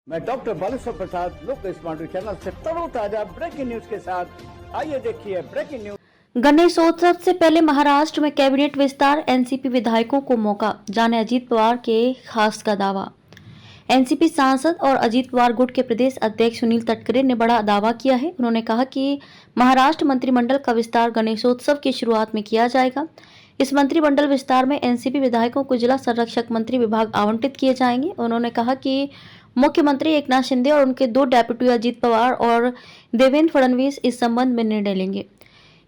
मैं डॉक्टर बालेश्वर प्रसाद लोक smart channel से ताजा ब्रेकिंग न्यूज के साथ आइए देखिए ब्रेकिंग न्यूज। गणेशोत्सव से पहले महाराष्ट्र में कैबिनेट विस्तार, एनसीपी विधायकों को मौका, जाने अजीत पवार के खास का दावा। एनसीपी सांसद और अजीत पवार गुट के प्रदेश अध्यक्ष सुनील तटकरे ने बड़ा दावा किया है। उन्होंने कहा कि महाराष्ट्र मंत्रिमंडल का विस्तार गणेशोत्सव की शुरुआत में किया जाएगा। इस मंत्रिमंडल विस्तार में एनसीपी विधायकों को जिला संरक्षक मंत्री विभाग आवंटित किए जाएंगे। उन्होंने कहा कि मुख्यमंत्री एकनाथ शिंदे और उनके दो डेप्यूटी अजीत पवार और देवेंद्र फडणवीस इस संबंध में निर्णय लेंगे।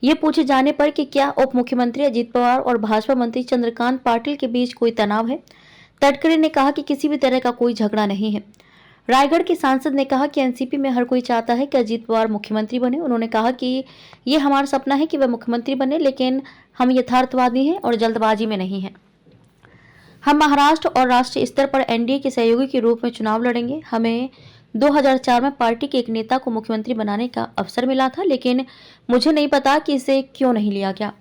ये पूछे जाने पर कि क्या उप मुख्यमंत्री अजीत पवार और भाजपा मंत्री चंद्रकांत पाटिल के बीच कोई तनाव है, तटकरे ने कहा कि किसी भी तरह का कोई झगड़ा नहीं है। रायगढ़ के सांसद ने कहा कि एनसीपी में हर कोई चाहता है कि अजीत पवार मुख्यमंत्री बने। उन्होंने कहा कि ये हमारा सपना है कि वह मुख्यमंत्री बने, लेकिन हम यथार्थवादी हैं और जल्दबाजी में नहीं हैं। हम महाराष्ट्र और राष्ट्रीय स्तर पर एनडीए के सहयोगी के रूप में चुनाव लड़ेंगे। हमें 2004 में पार्टी के एक नेता को मुख्यमंत्री बनाने का अवसर मिला था, लेकिन मुझे नहीं पता कि इसे क्यों नहीं लिया गया।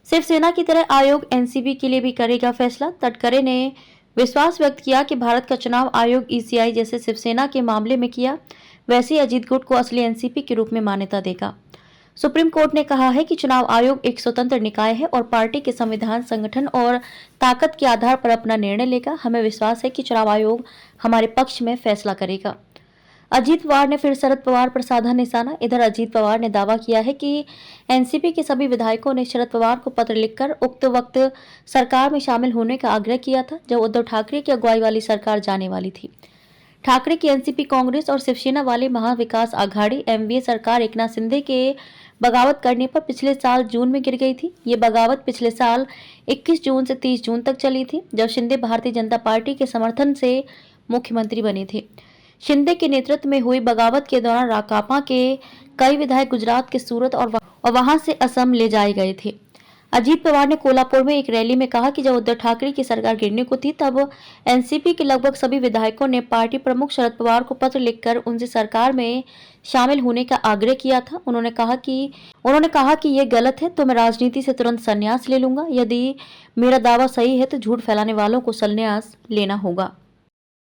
शिवसेना की तरह आयोग एनसीपी के लिए भी करेगा फैसला। तटकरे ने विश्वास व्यक्त किया कि भारत का चुनाव आयोग ईसीआई जैसे शिवसेना के मामले में किया, वैसे ही अजीत गुट को असली एनसीपी के रूप में मान्यता देगा। सुप्रीम कोर्ट ने कहा है कि चुनाव आयोग एक स्वतंत्र निकाय है और पार्टी के संविधान, संगठन और ताकत के आधार पर अपना निर्णय लेगा। हमें विश्वास है कि चुनाव आयोग हमारे पक्ष में फैसला करेगा। अजीत पवार ने फिर शरद पवार पर साधा निशाना। इधर अजीत पवार ने दावा किया है कि एनसीपी के सभी विधायकों ने शरद पवार को पत्र लिखकर उक्त वक्त सरकार में शामिल होने का आग्रह किया था, जब उद्धव ठाकरे की अगुवाई वाली सरकार जाने वाली थी। ठाकरे की एनसीपी, कांग्रेस और शिवसेना वाली महाविकास आघाड़ी एमवीए सरकार एकनाथ शिंदे के बगावत करने पर पिछले साल जून में गिर गई थी। ये बगावत पिछले साल 21 जून से 30 जून तक चली थी, जब शिंदे भारतीय जनता पार्टी के समर्थन से मुख्यमंत्री बने थे। शिंदे के नेतृत्व में हुई बगावत के दौरान राकांपा के कई विधायक गुजरात के सूरत और वहां से असम ले जाए गए थे। अजीत पवार ने कोल्हापुर में एक रैली में कहा कि जब उद्धव ठाकरे की सरकार गिरने को थी, तब एनसीपी के लगभग सभी विधायकों ने पार्टी प्रमुख शरद पवार को पत्र लिखकर उनसे सरकार में शामिल होने का आग्रह किया था। उन्होंने कहा कि ये गलत है, तो मैं राजनीति से तुरंत संन्यास ले लूंगा। यदि मेरा दावा सही है तो झूठ फैलाने वालों को संन्यास लेना होगा।